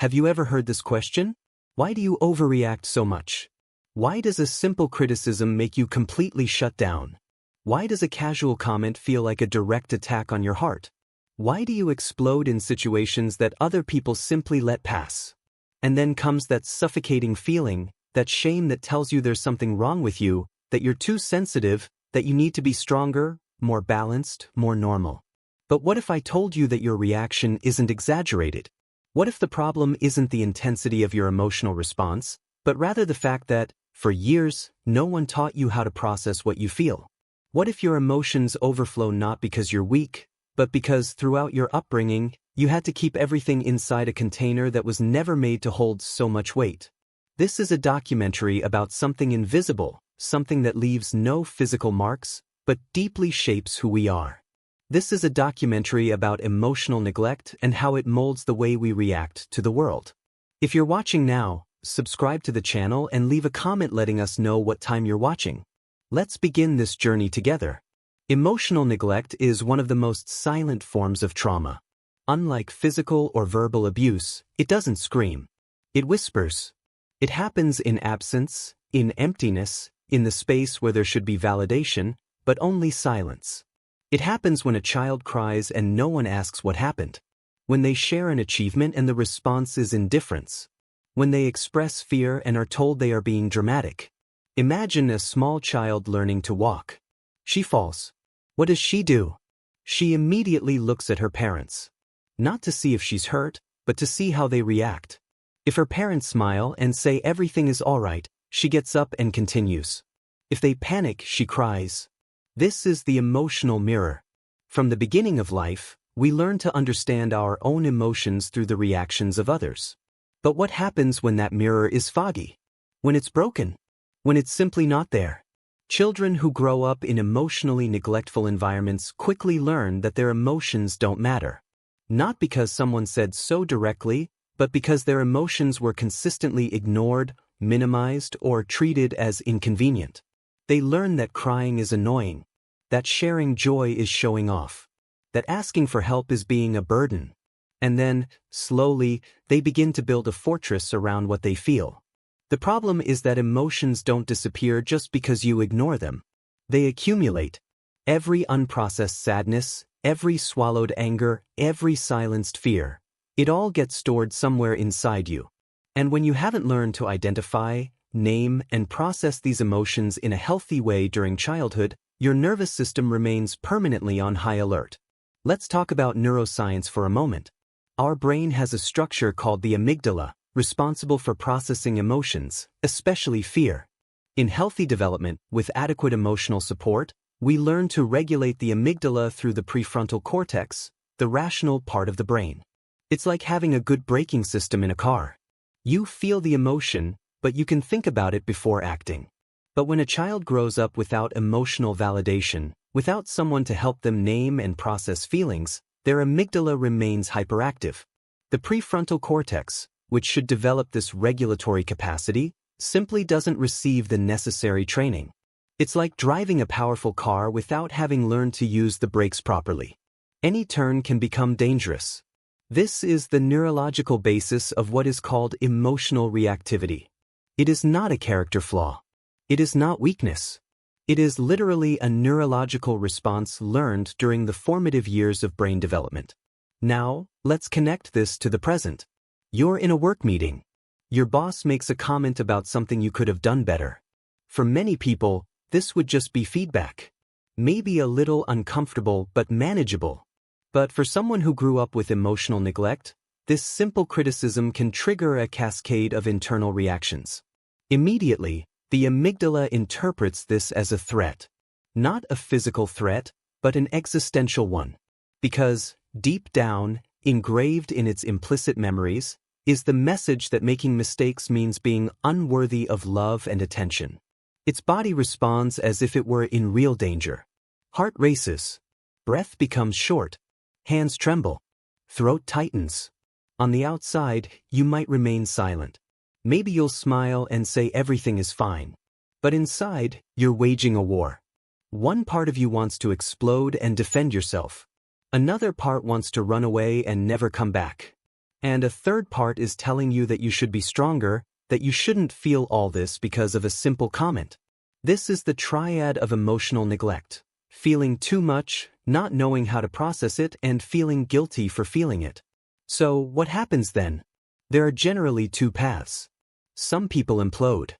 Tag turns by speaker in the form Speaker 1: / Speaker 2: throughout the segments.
Speaker 1: Have you ever heard this question? Why do you overreact so much? Why does a simple criticism make you completely shut down? Why does a casual comment feel like a direct attack on your heart? Why do you explode in situations that other people simply let pass? And then comes that suffocating feeling, that shame that tells you there's something wrong with you, that you're too sensitive, that you need to be stronger, more balanced, more normal. But what if I told you that your reaction isn't exaggerated? What if the problem isn't the intensity of your emotional response, but rather the fact that, for years, no one taught you how to process what you feel? What if your emotions overflow not because you're weak, but because throughout your upbringing, you had to keep everything inside a container that was never made to hold so much weight? This is a documentary about something invisible, something that leaves no physical marks, but deeply shapes who we are. This is a documentary about emotional neglect and how it molds the way we react to the world. If you're watching now, subscribe to the channel and leave a comment letting us know what time you're watching. Let's begin this journey together. Emotional neglect is one of the most silent forms of trauma. Unlike physical or verbal abuse, it doesn't scream. It whispers. It happens in absence, in emptiness, in the space where there should be validation, but only silence. It happens when a child cries and no one asks what happened. When they share an achievement and the response is indifference. When they express fear and are told they are being dramatic. Imagine a small child learning to walk. She falls. What does she do? She immediately looks at her parents. Not to see if she's hurt, but to see how they react. If her parents smile and say everything is all right, she gets up and continues. If they panic, she cries. This is the emotional mirror. From the beginning of life, we learn to understand our own emotions through the reactions of others. But what happens when that mirror is foggy? When it's broken? When it's simply not there? Children who grow up in emotionally neglectful environments quickly learn that their emotions don't matter. Not because someone said so directly, but because their emotions were consistently ignored, minimized, or treated as inconvenient. They learn that crying is annoying, that sharing joy is showing off, that asking for help is being a burden. And then, slowly, they begin to build a fortress around what they feel. The problem is that emotions don't disappear just because you ignore them. They accumulate. Every unprocessed sadness, every swallowed anger, every silenced fear. It all gets stored somewhere inside you. And when you haven't learned to identify, name, and process these emotions in a healthy way during childhood, your nervous system remains permanently on high alert. Let's talk about neuroscience for a moment. Our brain has a structure called the amygdala, responsible for processing emotions, especially fear. In healthy development, with adequate emotional support, we learn to regulate the amygdala through the prefrontal cortex, the rational part of the brain. It's like having a good braking system in a car. You feel the emotion, but you can think about it before acting. But when a child grows up without emotional validation, without someone to help them name and process feelings, their amygdala remains hyperactive. The prefrontal cortex, which should develop this regulatory capacity, simply doesn't receive the necessary training. It's like driving a powerful car without having learned to use the brakes properly. Any turn can become dangerous. This is the neurological basis of what is called emotional reactivity. It is not a character flaw. It is not weakness. It is literally a neurological response learned during the formative years of brain development. Now, let's connect this to the present. You're in a work meeting. Your boss makes a comment about something you could have done better. For many people, this would just be feedback. Maybe a little uncomfortable but manageable. But for someone who grew up with emotional neglect, this simple criticism can trigger a cascade of internal reactions. Immediately, the amygdala interprets this as a threat. Not a physical threat, but an existential one. Because, deep down, engraved in its implicit memories, is the message that making mistakes means being unworthy of love and attention. Its body responds as if it were in real danger. Heart races. Breath becomes short. Hands tremble. Throat tightens. On the outside, you might remain silent. Maybe you'll smile and say everything is fine. But inside, you're waging a war. One part of you wants to explode and defend yourself. Another part wants to run away and never come back. And a third part is telling you that you should be stronger, that you shouldn't feel all this because of a simple comment. This is the triad of emotional neglect: feeling too much, not knowing how to process it, and feeling guilty for feeling it. So, what happens then? There are generally two paths. Some people implode.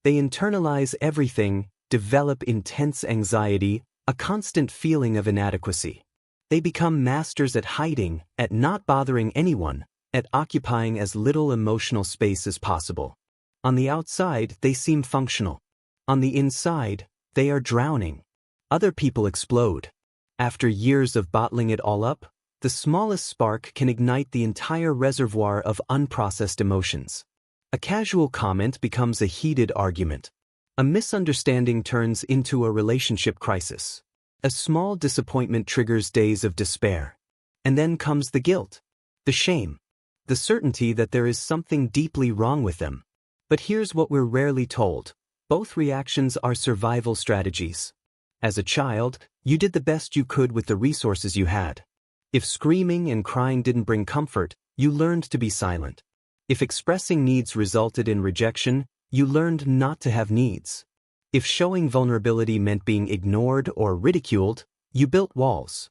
Speaker 1: They internalize everything, develop intense anxiety, a constant feeling of inadequacy. They become masters at hiding, at not bothering anyone, at occupying as little emotional space as possible. On the outside, they seem functional. On the inside, they are drowning. Other people explode. After years of bottling it all up, the smallest spark can ignite the entire reservoir of unprocessed emotions. A casual comment becomes a heated argument. A misunderstanding turns into a relationship crisis. A small disappointment triggers days of despair. And then comes the guilt, the shame, the certainty that there is something deeply wrong with them. But here's what we're rarely told: both reactions are survival strategies. As a child, you did the best you could with the resources you had. If screaming and crying didn't bring comfort, you learned to be silent. If expressing needs resulted in rejection, you learned not to have needs. If showing vulnerability meant being ignored or ridiculed, you built walls.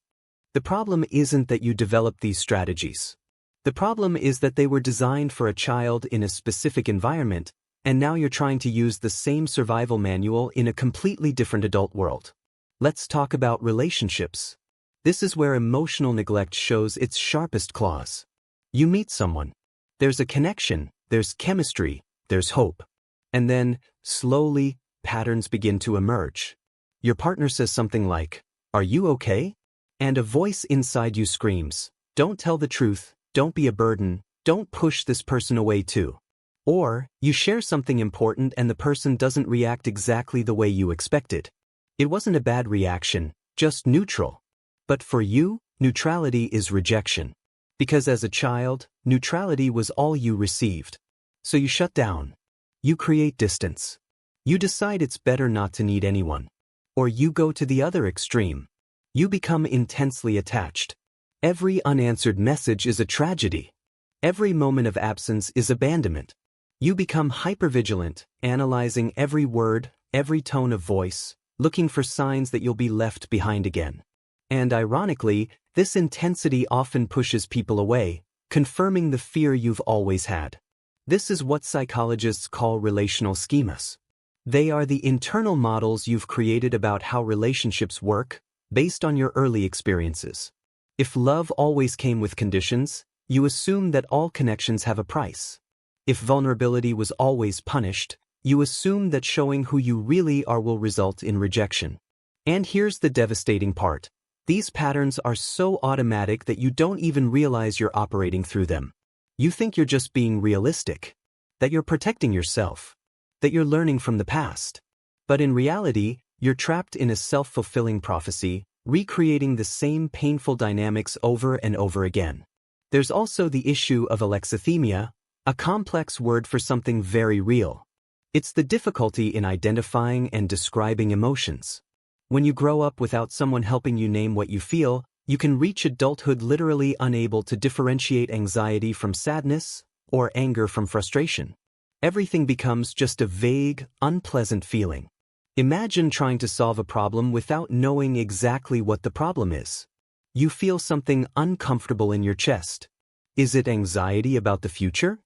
Speaker 1: The problem isn't that you developed these strategies. The problem is that they were designed for a child in a specific environment, and now you're trying to use the same survival manual in a completely different adult world. Let's talk about relationships. This is where emotional neglect shows its sharpest claws. You meet someone. There's a connection, there's chemistry, there's hope. And then, slowly, patterns begin to emerge. Your partner says something like, "Are you okay?" And a voice inside you screams, "Don't tell the truth, don't be a burden, don't push this person away too." Or, you share something important and the person doesn't react exactly the way you expected. It wasn't a bad reaction, just neutral. But for you, neutrality is rejection. Because as a child, neutrality was all you received. So you shut down. You create distance. You decide it's better not to need anyone. Or you go to the other extreme. You become intensely attached. Every unanswered message is a tragedy. Every moment of absence is abandonment. You become hypervigilant, analyzing every word, every tone of voice, looking for signs that you'll be left behind again. And ironically, this intensity often pushes people away, confirming the fear you've always had. This is what psychologists call relational schemas. They are the internal models you've created about how relationships work, based on your early experiences. If love always came with conditions, you assume that all connections have a price. If vulnerability was always punished, you assume that showing who you really are will result in rejection. And here's the devastating part. These patterns are so automatic that you don't even realize you're operating through them. You think you're just being realistic, that you're protecting yourself, that you're learning from the past. But in reality, you're trapped in a self-fulfilling prophecy, recreating the same painful dynamics over and over again. There's also the issue of alexithymia, a complex word for something very real. It's the difficulty in identifying and describing emotions. When you grow up without someone helping you name what you feel, you can reach adulthood literally unable to differentiate anxiety from sadness or anger from frustration. Everything becomes just a vague, unpleasant feeling. Imagine trying to solve a problem without knowing exactly what the problem is. You feel something uncomfortable in your chest. Is it anxiety about the future?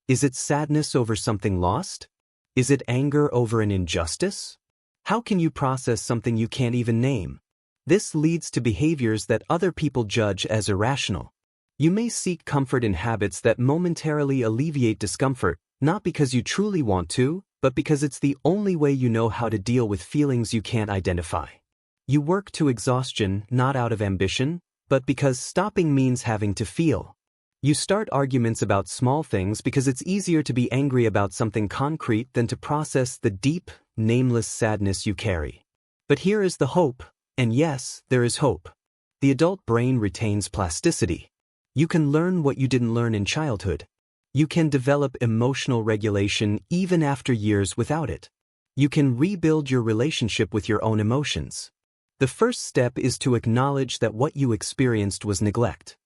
Speaker 1: Is it sadness over something lost? Is it anger over an injustice? How can you process something you can't even name? This leads to behaviors that other people judge as irrational. You may seek comfort in habits that momentarily alleviate discomfort, not because you truly want to, but because it's the only way you know how to deal with feelings you can't identify. You work to exhaustion not out of ambition, but because stopping means having to feel. You start arguments about small things because it's easier to be angry about something concrete than to process the deep, nameless sadness you carry. But here is the hope, and yes, there is hope. The adult brain retains plasticity. You can learn what you didn't learn in childhood. You can develop emotional regulation even after years without it. You can rebuild your relationship with your own emotions. The first step is to acknowledge that what you experienced was neglect.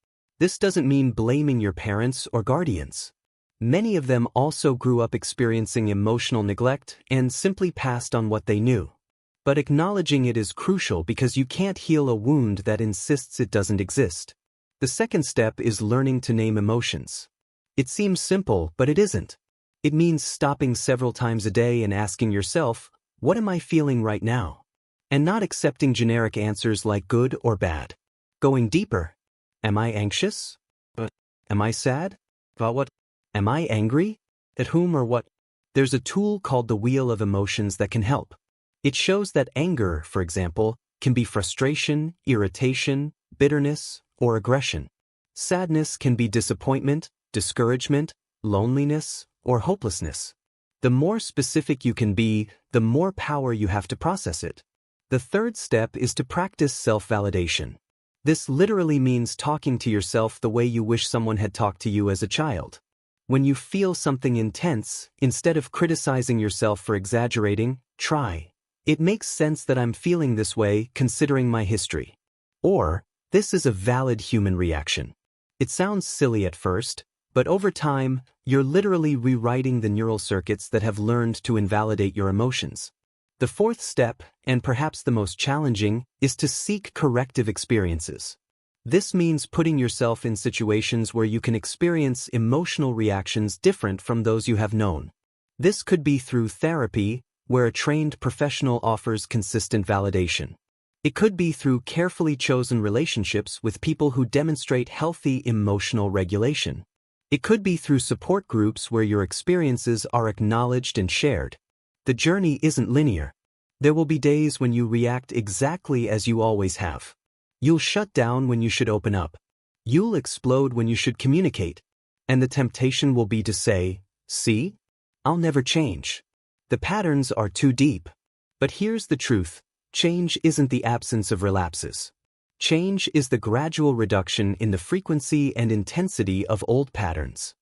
Speaker 1: This doesn't mean blaming your parents or guardians. Many of them also grew up experiencing emotional neglect and simply passed on what they knew. But acknowledging it is crucial because you can't heal a wound that insists it doesn't exist. The second step is learning to name emotions. It seems simple, but it isn't. It means stopping several times a day and asking yourself, what am I feeling right now? And not accepting generic answers like good or bad. Going deeper. Am I anxious? Am I sad? About what? Am I angry? At whom or what? There's a tool called the Wheel of Emotions that can help. It shows that anger, for example, can be frustration, irritation, bitterness, or aggression. Sadness can be disappointment, discouragement, loneliness, or hopelessness. The more specific you can be, the more power you have to process it. The third step is to practice self-validation. This literally means talking to yourself the way you wish someone had talked to you as a child. When you feel something intense, instead of criticizing yourself for exaggerating, try, "It makes sense that I'm feeling this way considering my history." Or, "This is a valid human reaction." It sounds silly at first, but over time, you're literally rewriting the neural circuits that have learned to invalidate your emotions. The fourth step, and perhaps the most challenging, is to seek corrective experiences. This means putting yourself in situations where you can experience emotional reactions different from those you have known. This could be through therapy, where a trained professional offers consistent validation. It could be through carefully chosen relationships with people who demonstrate healthy emotional regulation. It could be through support groups where your experiences are acknowledged and shared. The journey isn't linear. There will be days when you react exactly as you always have. You'll shut down when you should open up. You'll explode when you should communicate. And the temptation will be to say, "See? I'll never change. The patterns are too deep." But here's the truth. Change isn't the absence of relapses. Change is the gradual reduction in the frequency and intensity of old patterns.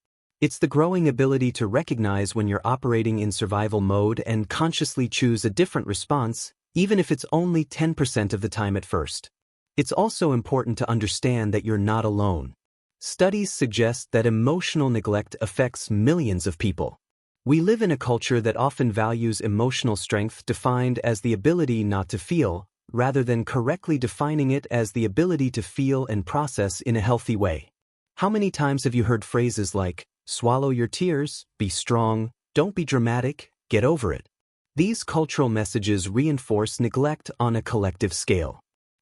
Speaker 1: It's the growing ability to recognize when you're operating in survival mode and consciously choose a different response, even if it's only 10% of the time at first. It's also important to understand that you're not alone. Studies suggest that emotional neglect affects millions of people. We live in a culture that often values emotional strength defined as the ability not to feel, rather than correctly defining it as the ability to feel and process in a healthy way. How many times have you heard phrases like, "Swallow your tears, be strong, don't be dramatic, get over it"? These cultural messages reinforce neglect on a collective scale.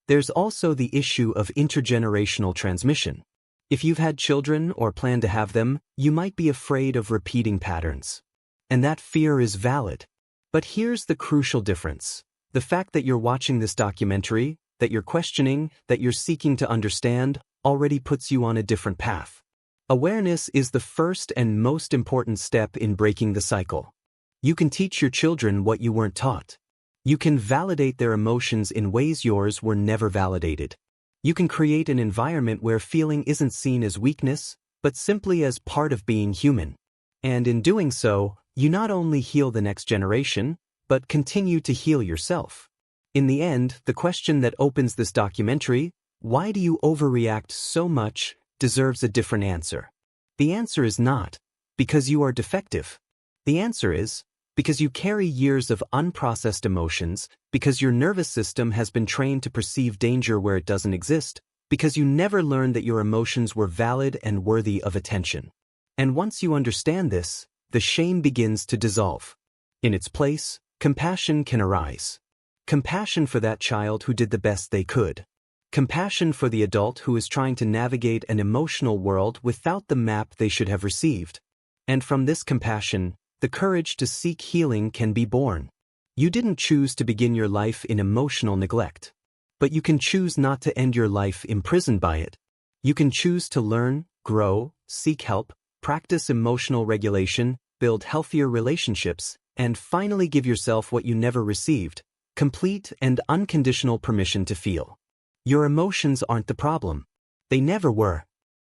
Speaker 1: There's also the issue of intergenerational transmission. If you've had children or plan to have them, you might be afraid of repeating patterns. And that fear is valid. But here's the crucial difference. The fact that you're watching this documentary, that you're questioning, that you're seeking to understand, already puts you on a different path. Awareness is the first and most important step in breaking the cycle. You can teach your children what you weren't taught. You can validate their emotions in ways yours were never validated. You can create an environment where feeling isn't seen as weakness, but simply as part of being human. And in doing so, you not only heal the next generation, but continue to heal yourself. In the end, the question that opens this documentary, "Why do you overreact so much?" deserves a different answer. The answer is not, "Because you are defective." The answer is, because you carry years of unprocessed emotions, because your nervous system has been trained to perceive danger where it doesn't exist, because you never learned that your emotions were valid and worthy of attention. And once you understand this, the shame begins to dissolve. In its place, compassion can arise. Compassion for that child who did the best they could. Compassion for the adult who is trying to navigate an emotional world without the map they should have received. And from this compassion, the courage to seek healing can be born. You didn't choose to begin your life in emotional neglect. But you can choose not to end your life imprisoned by it. You can choose to learn, grow, seek help, practice emotional regulation, build healthier relationships, and finally give yourself what you never received: complete and unconditional permission to feel. Your emotions aren't the problem. They never were.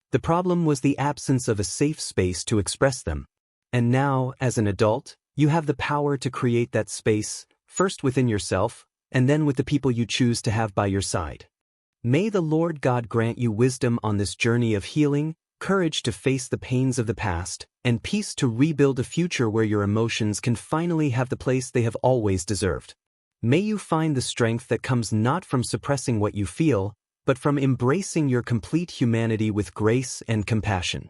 Speaker 1: The problem was the absence of a safe space to express them. And now, as an adult, you have the power to create that space, first within yourself, and then with the people you choose to have by your side. May the Lord God grant you wisdom on this journey of healing, courage to face the pains of the past, and peace to rebuild a future where your emotions can finally have the place they have always deserved. May you find the strength that comes not from suppressing what you feel, but from embracing your complete humanity with grace and compassion.